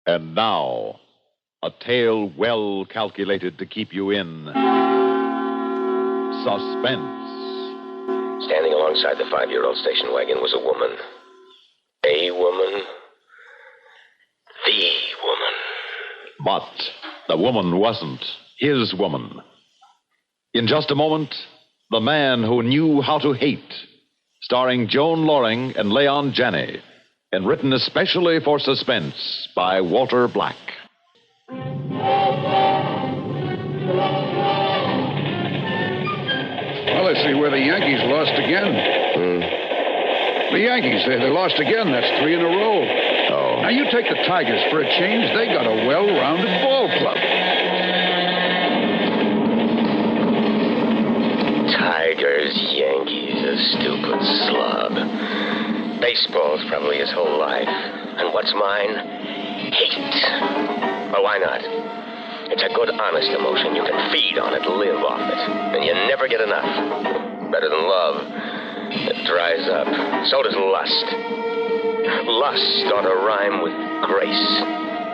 And now, a tale well calculated to keep you in suspense. Standing alongside the 5-year-old station wagon was a woman. A woman. The woman. But the woman wasn't his woman. In just a moment, The Man Who Knew How to Hate, starring Joan Lorring and Leon Janney, and written especially for Suspense by Walter Black. Well, let's see where the Yankees lost again. The Yankees, they lost again. That's 3 in a row. Oh. Now, you take the Tigers for a change. They got a well-rounded ball club. Tigers, Yankees, a stupid slub. Baseball's probably his whole life. And what's mine? Hate. Well, why not? It's a good, honest emotion. You can feed on it, live off it. And you never get enough. Better than love. It dries up. So does lust. Lust ought to rhyme with grace.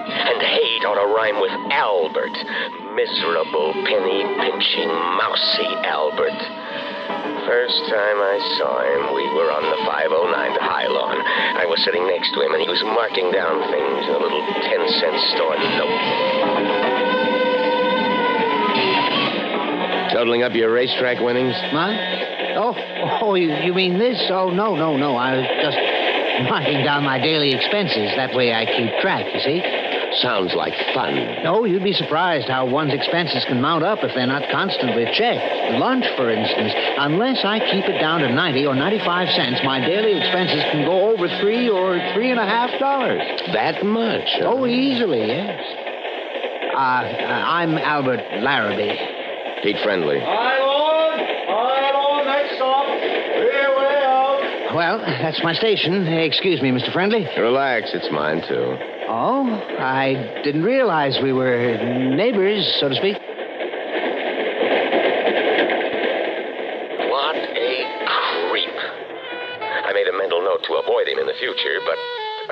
And hate ought to rhyme with Albert. Miserable, penny-pinching, mousy Albert. First time I saw him, we were on the 509 to High Lawn. I was sitting next to him, and he was marking down things in a little 10-cent store note. Totaling up your racetrack winnings? Huh? Oh, you mean this? Oh, no. I was just marking down my daily expenses. That way I keep track, you see. Sounds like fun. Oh, you'd be surprised how one's expenses can mount up if they're not constantly checked. Lunch, for instance. Unless I keep it down to 90 or 95 cents, my daily expenses can go over $3 or $3.50. That much? Huh? Oh, easily, yes. I'm Albert Larrabee. Pete Friendly. Hi, Lord, next stop. Here we are. Well, that's my station. Excuse me, Mr. Friendly. Relax, it's mine, too. Oh, I didn't realize we were neighbors, so to speak. What a creep. I made a mental note to avoid him in the future, but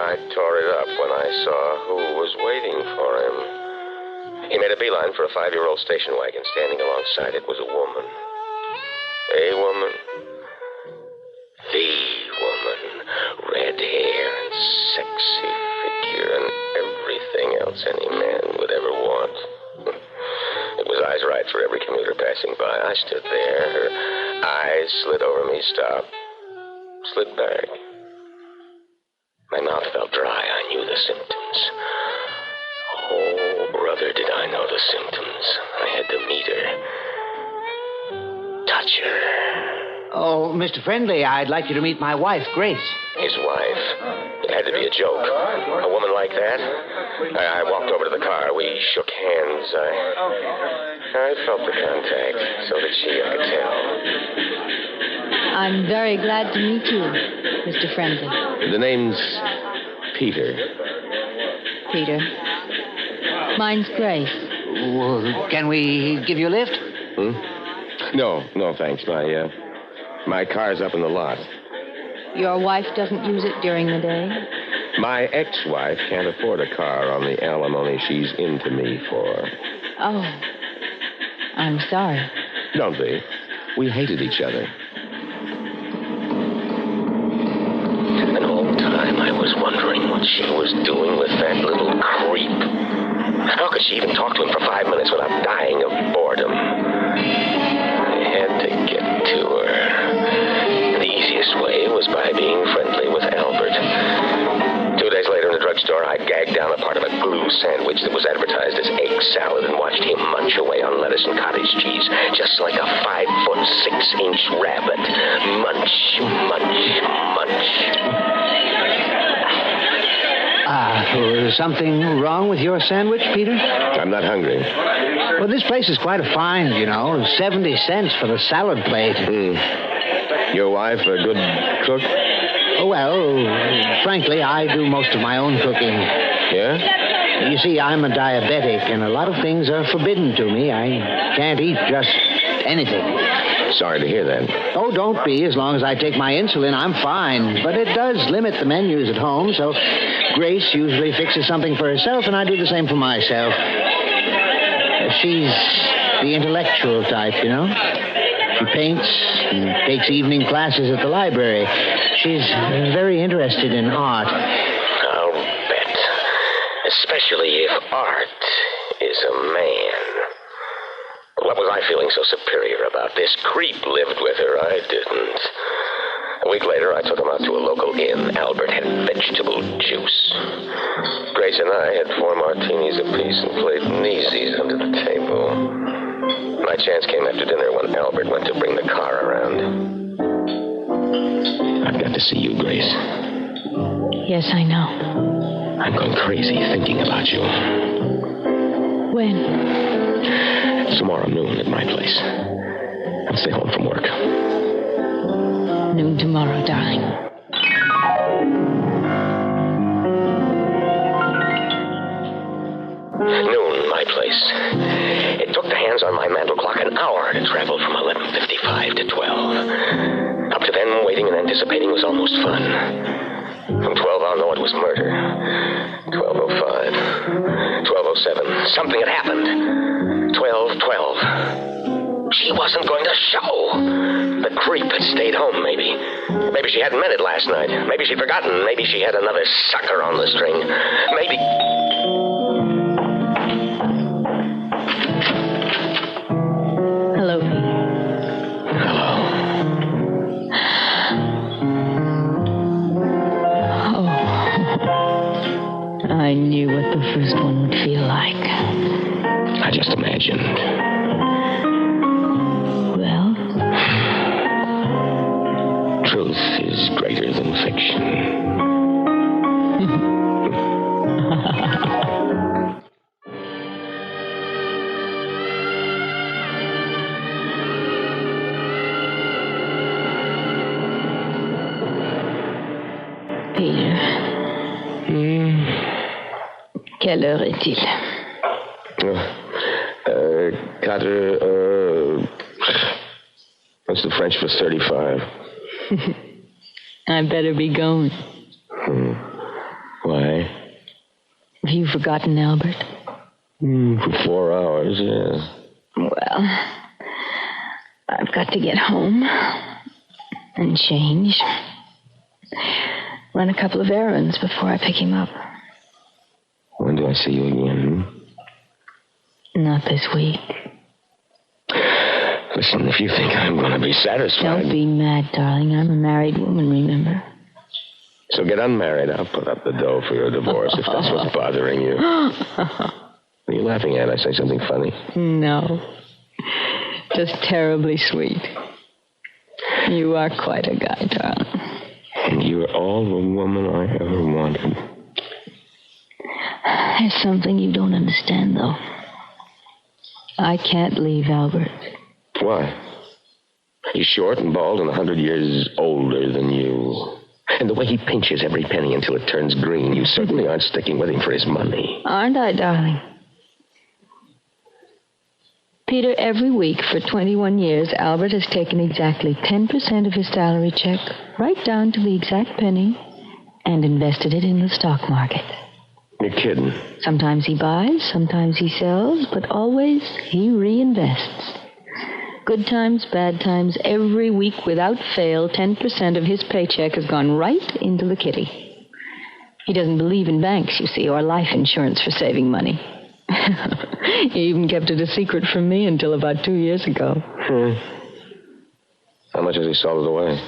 I tore it up when I saw who was waiting for him. He made a beeline for a 5-year-old station wagon. Standing alongside it was a woman. A woman. The woman. Red hair and sexy figure and everything else any man would ever want. It was eyes right for every commuter passing by. I stood there. Her eyes slid over me, stopped, slid back. My mouth felt dry. I knew the symptoms. Oh, brother, did I know the symptoms. I had to meet her. Touch her. Oh, Mr. Friendly, I'd like you to meet my wife, Grace. His wife. It had to be a joke. A woman like that? I walked over to the car. We shook hands. I felt the contact. So did she, I could tell. I'm very glad to meet you, Mr. Friendly. The name's Peter. Peter. Mine's Grace. Well, can we give you a lift? No, thanks. My car's up in the lot. Your wife doesn't use it during the day? My ex-wife can't afford a car on the alimony she's into me for. Oh, I'm sorry. Don't be. We hated each other. And all the time I was wondering what she was doing with that little creep. How could she even talk to him for 5 minutes without dying of boredom? I had to get to her. The easiest way was by being friendly with Albert. 2 days later in the drugstore, I gagged down a part of a glue sandwich that was advertised as egg salad and watched him munch away on lettuce and cottage cheese, just like a 5-foot 6-inch rabbit. Munch, munch, munch. Something wrong with your sandwich, Peter? I'm not hungry. Well, this place is quite a find, 70 cents for the salad plate. Your wife a good cook? Oh, well, frankly, I do most of my own cooking. Yeah? You see, I'm a diabetic, and a lot of things are forbidden to me. I can't eat just anything. Sorry to hear that. Oh, don't be. As long as I take my insulin, I'm fine. But it does limit the menus at home, so Grace usually fixes something for herself, and I do the same for myself. She's the intellectual type, you know. She paints and takes evening classes at the library. She's very interested in art. I'll bet. Especially if art is a man. What was I feeling so superior about? This creep lived with her. I didn't. A week later, I took him out to a local inn. Albert had vegetable juice. Grace and I had 4 martinis apiece and played kneesies under the table. My chance came after dinner when Albert went to bring the car around. I've got to see you, Grace. Yes, I know. I'm going crazy thinking about you. When? Tomorrow noon at my place. I'll stay home from work. Noon tomorrow, darling. Noon, my place. It took the hands on my mantel clock an hour to travel from 11:55 to 12. Up to then, waiting and anticipating was almost fun. From 12 on, though, it was murder. 12:05. 12:07. Something had happened. 12:12. She wasn't going to show. The creep had stayed home, maybe. Maybe she hadn't meant it last night. Maybe she'd forgotten. Maybe she had another sucker on the string. Maybe... Hello, Pete. Hello. Oh. I knew what the first one would feel like. I just imagined. Well? Truth is greater than fiction. Peter. Quelle heure est-il? 4, what's the French for 35? I better be going. Why? Have you forgotten Albert? For 4 hours, yeah. Well, I've got to get home and change. Run a couple of errands before I pick him up. When do I see you again? Not this week. Listen, if you think I'm going to be satisfied... Don't be mad, darling. I'm a married woman, remember? So get unmarried. I'll put up the dough for your divorce if that's what's bothering you. What are you laughing at? I say something funny? No. Just terribly sweet. You are quite a guy, darling. And you're all the woman I ever wanted. There's something you don't understand, though. I can't leave Albert. Why? He's short and bald and 100 years older than you. And the way he pinches every penny until it turns green, you certainly aren't sticking with him for his money. Aren't I, darling? Peter, every week for 21 years, Albert has taken exactly 10% of his salary check, right down to the exact penny, and invested it in the stock market. You're kidding. Sometimes he buys, sometimes he sells, but always he reinvests. Good times, bad times, every week without fail, 10% of his paycheck has gone right into the kitty. He doesn't believe in banks, you see, or life insurance for saving money. He even kept it a secret from me until about 2 years ago. How much has he sold it away?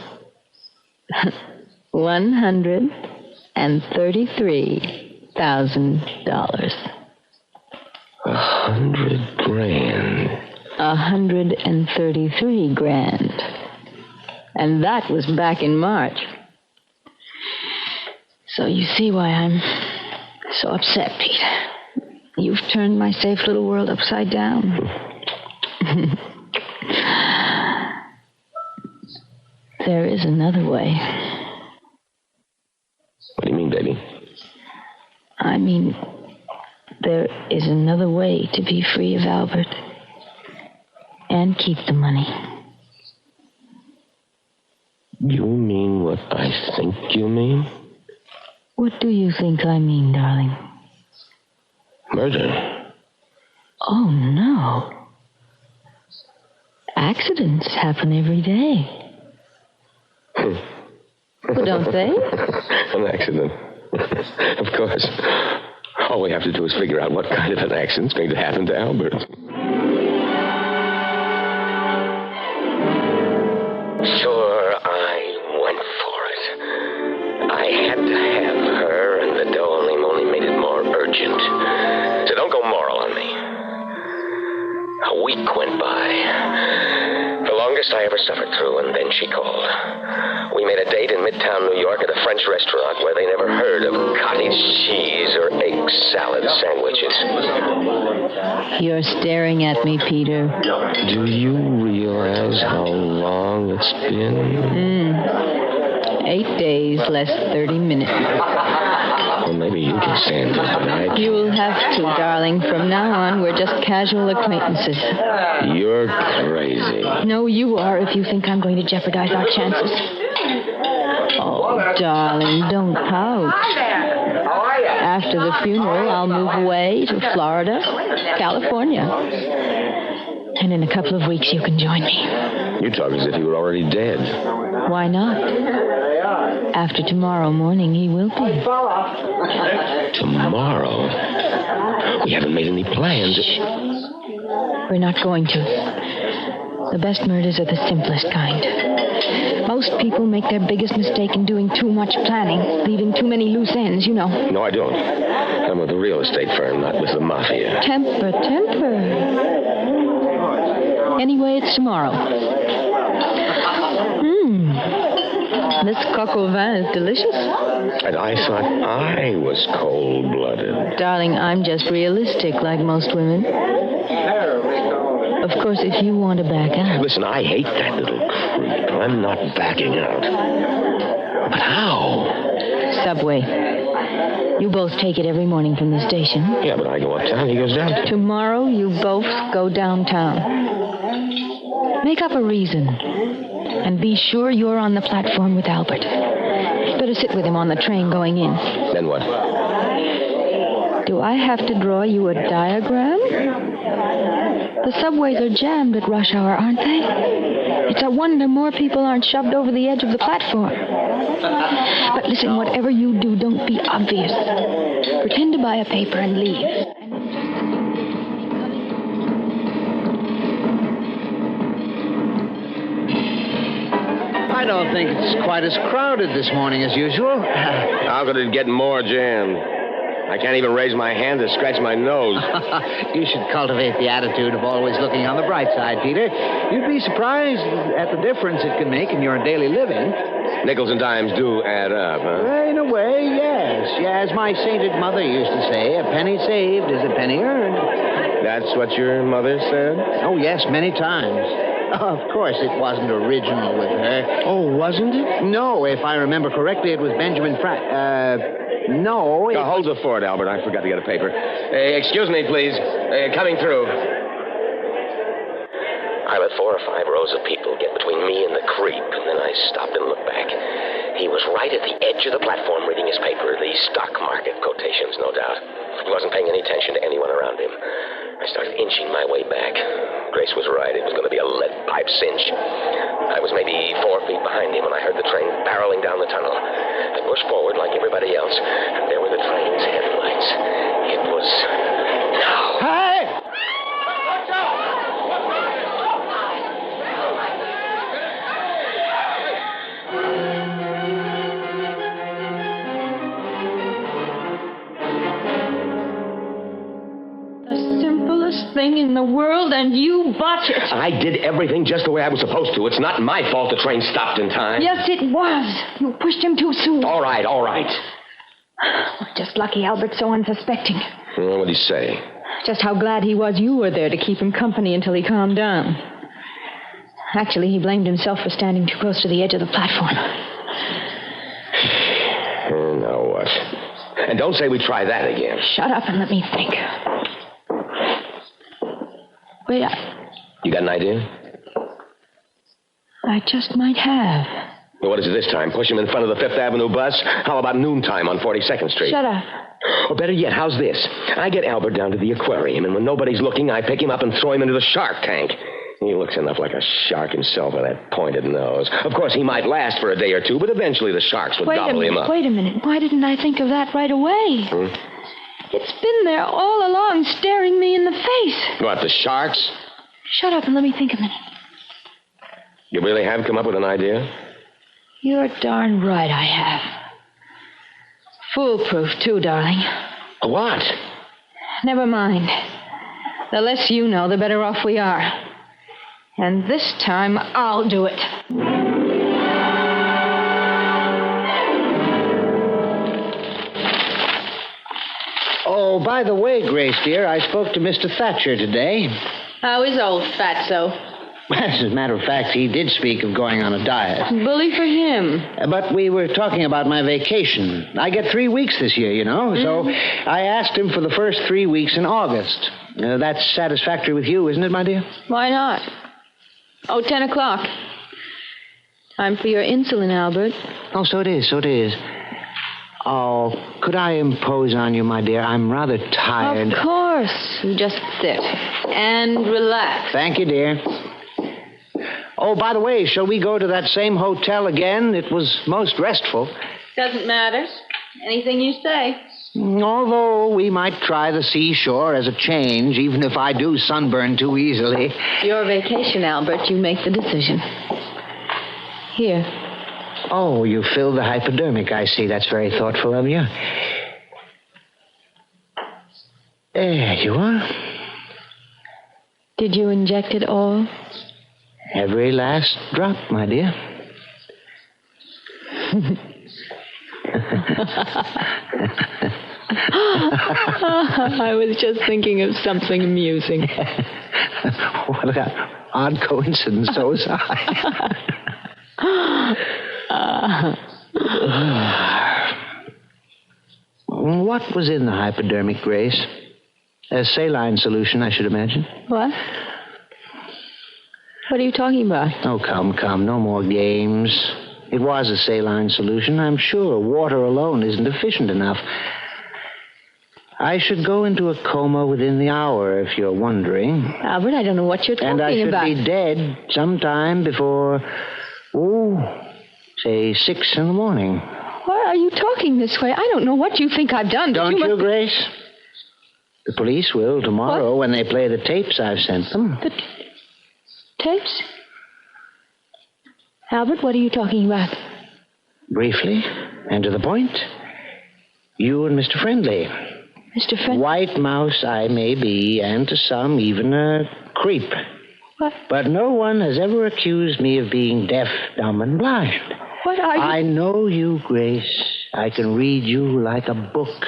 $133,000. $100,000. 133 grand. And that was back in March. So you see why I'm so upset, Pete. You've turned my safe little world upside down. There is another way. What do you mean, baby? I mean, there is another way to be free of Albert and keep the money. You mean what I think you mean? What do you think I mean, darling? Murder? Oh, no. Accidents happen every day. Well, don't they? An accident. Of course. All we have to do is figure out what kind of an accident's going to happen to Albert. Sure, I went for it. I had to have her, and the dough only made it more urgent. So don't go moral on me. A week went by. The longest I ever suffered through, and then she called. We made a date in Midtown New York at a French restaurant where they never heard of cottage cheese or egg salad sandwiches. You're staring at me, Peter. Do you realize how long it's been? 8 days, less 30 minutes. Well, maybe you can stand it, but I can't. You'll have to, darling. From now on, we're just casual acquaintances. You're crazy. No, you are if you think I'm going to jeopardize our chances. Oh, darling, don't pout. After the funeral, I'll move away to Florida, California. And in a couple of weeks, you can join me. You talk as if you were already dead. Why not? After tomorrow morning, he will be. Tomorrow? We haven't made any plans. Shh. We're not going to. The best murders are the simplest kind. Most people make their biggest mistake in doing too much planning, leaving too many loose ends, you know. No, I don't. I'm with a real estate firm, not with the mafia. Temper. Anyway, it's tomorrow. This coq au vin is delicious. And I thought I was cold-blooded. Darling, I'm just realistic like most women. Of course, if you want to back out. Listen, I hate that little creep. I'm not backing out. But how? Subway. You both take it every morning from the station. Yeah, but I go uptown, he goes down. Tomorrow, you both go downtown. Make up a reason. And be sure you're on the platform with Albert. Better sit with him on the train going in. Then what? Do I have to draw you a diagram? The subways are jammed at rush hour, aren't they? It's a wonder more people aren't shoved over the edge of the platform. But listen, whatever you do, don't be obvious. Pretend to buy a paper and leave. I don't think it's quite as crowded this morning as usual. How could it get more jammed? I can't even raise my hand to scratch my nose. You should cultivate the attitude of always looking on the bright side, Peter. You'd be surprised at the difference it can make in your daily living. Nickels and dimes do add up, huh? In a way, yes. Yeah, as my sainted mother used to say, a penny saved is a penny earned. That's what your mother said? Oh, yes, many times. Of course, it wasn't original with her. Oh, wasn't it? No, if I remember correctly, it was Benjamin No. Hold the fort, Albert. I forgot to get a paper. Excuse me, please. Coming through. I let 4 or 5 rows of people get between me and the creep, and then I stopped and looked back. He was right at the edge of the platform reading his paper, the stock market quotations, no doubt. He wasn't paying any attention to anyone around him. I started inching my way back. Grace was right. It was going to be a lead pipe cinch. I was maybe 4 feet behind him when I heard the train barreling down the tunnel. I pushed forward like everybody else, and there were the train's headlights. It was now. Hey! Watch out! Thing in the world, and you botch it. I did everything just the way I was supposed to. It's not my fault the train stopped in time. Yes, it was. You pushed him too soon. All right. We're just lucky Albert's so unsuspecting. What did he say? Just how glad he was you were there to keep him company until he calmed down. Actually, he blamed himself for standing too close to the edge of the platform. Now what? And don't say we try that again. Shut up and let me think. Wait, You got an idea? I just might have. Well, what is it this time? Push him in front of the Fifth Avenue bus? How about noontime on 42nd Street? Shut up. Or better yet, how's this? I get Albert down to the aquarium, and when nobody's looking, I pick him up and throw him into the shark tank. He looks enough like a shark himself with that pointed nose. Of course, he might last for a day or two, but eventually the sharks would gobble him up. Wait a minute. Why didn't I think of that right away? It's been there all along, staring me in the face. What, the sharks? Shut up and let me think a minute. You really have come up with an idea? You're darn right I have. Foolproof, too, darling. What? Never mind. The less you know, the better off we are. And this time, I'll do it. Oh, by the way, Grace, dear, I spoke to Mr. Thatcher today. How is old Fatso? As a matter of fact, he did speak of going on a diet. Bully for him. But we were talking about my vacation. I get 3 weeks this year, you know, so I asked him for the first 3 weeks in August. That's satisfactory with you, isn't it, my dear? Why not? Oh, 10 o'clock. Time for your insulin, Albert. Oh, so it is. Oh, could I impose on you, my dear? I'm rather tired. Of course. You just sit and relax. Thank you, dear. Oh, by the way, shall we go to that same hotel again? It was most restful. Doesn't matter. Anything you say. Although we might try the seashore as a change, even if I do sunburn too easily. Your vacation, Albert. You make the decision. Here. Oh, you filled the hypodermic, I see. That's very thoughtful of you. There you are. Did you inject it all? Every last drop, my dear. I was just thinking of something amusing. What an odd coincidence, so was I. What was in the hypodermic, Grace? A saline solution, I should imagine. What? What are you talking about? Oh, come. No more games. It was a saline solution, I'm sure. Water alone isn't efficient enough. I should go into a coma within the hour, if you're wondering. Albert, I don't know what you're talking about. And I should be dead sometime before, say 6 in the morning. Why are you talking this way? I don't know what you think I've done. Don't you, Grace? The police will tomorrow when they play the tapes I've sent them. The tapes? Albert, what are you talking about? Briefly, and to the point, you and Mr. Friendly. Mr. Friendly? White mouse I may be, and to some even a creep. What? But no one has ever accused me of being deaf, dumb, and blind. What are you... I know you, Grace. I can read you like a book.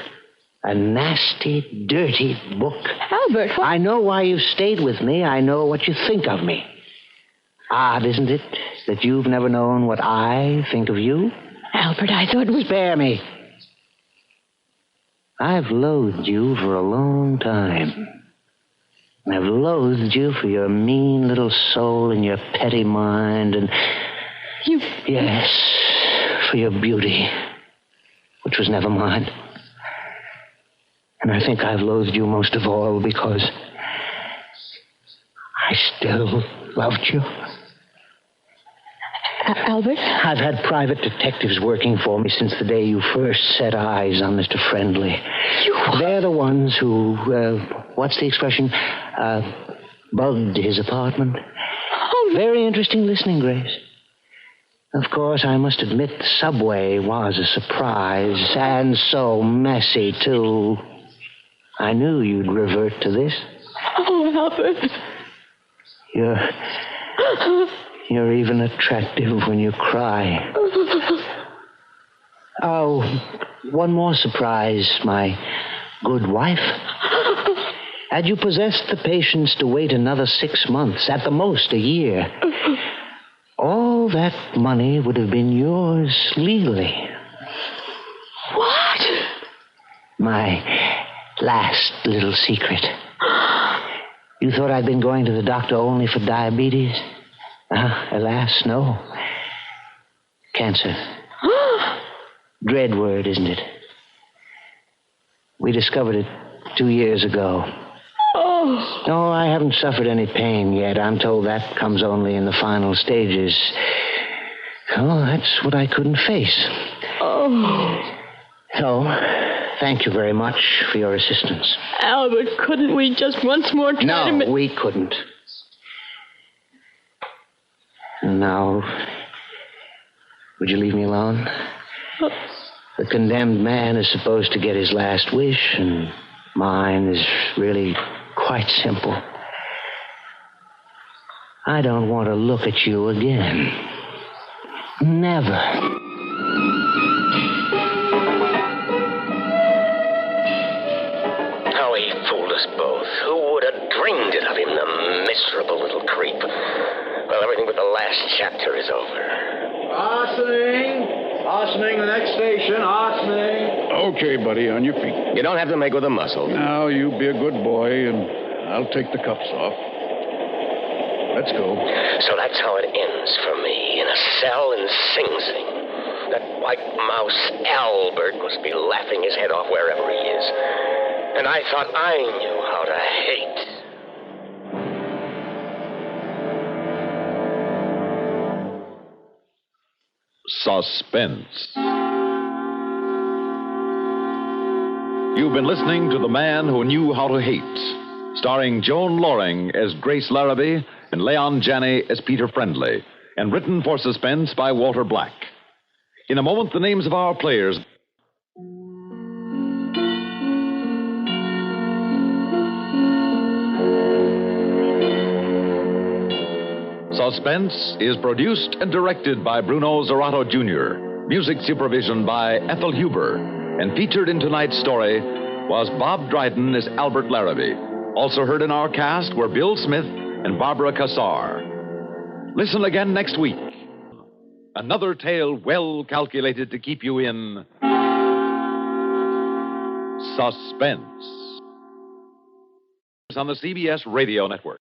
A nasty, dirty book. Albert, what... I know why you've stayed with me. I know what you think of me. Odd, isn't it, that you've never known what I think of you? Albert, I thought we... Spare me. I've loathed you for a long time. I've loathed you for your mean little soul and your petty mind and... You... Yes, for your beauty, which was never mine. And I think I've loathed you most of all because I still loved you. Albert? I've had private detectives working for me since the day you first set eyes on Mr. Friendly. They're the ones who, what's the expression? Bugged his apartment. Oh, very interesting listening, Grace. Of course, I must admit the subway was a surprise, and so messy, too. I knew you'd revert to this. Oh, Albert. You're even attractive when you cry. Oh, one more surprise, my good wife. Had you possessed the patience to wait another 6 months, at the most a year, all that money would have been yours legally. What? My last little secret. You thought I'd been going to the doctor only for diabetes? Alas, no. Cancer. Dread word, isn't it? We discovered it 2 years ago. Oh. No, I haven't suffered any pain yet. I'm told that comes only in the final stages. Oh, that's what I couldn't face. Oh. So, thank you very much for your assistance. Albert, couldn't we just once more try to... No, we couldn't. Now, would you leave me alone? The condemned man is supposed to get his last wish, and mine is really quite simple. I don't want to look at you again. Never. How he fooled us both. Who would have dreamed it of him, the miserable little creep? Well, everything but the last chapter is over. Hastening. Hastening, the next station. Hastening. Okay, buddy, on your feet. You don't have to make with a muscle. Now, you be a good boy, and I'll take the cuffs off. Let's go. So that's how it ends for me, in a cell in Sing Sing. That white mouse Albert must be laughing his head off wherever he is. And I thought I knew how to hate. Suspense. You've been listening to The Man Who Knew How to Hate, starring Joan Lorring as Grace Larrabee and Leon Janney as Peter Friendly, and written for Suspense by Walter Black. In a moment, the names of our players. Suspense is produced and directed by Bruno Zerato Jr., music supervision by Ethel Huber, and featured in tonight's story was Bob Dryden as Albert Larrabee. Also heard in our cast were Bill Smith and Barbara Cassar. Listen again next week. Another tale well calculated to keep you in suspense on the CBS Radio Network.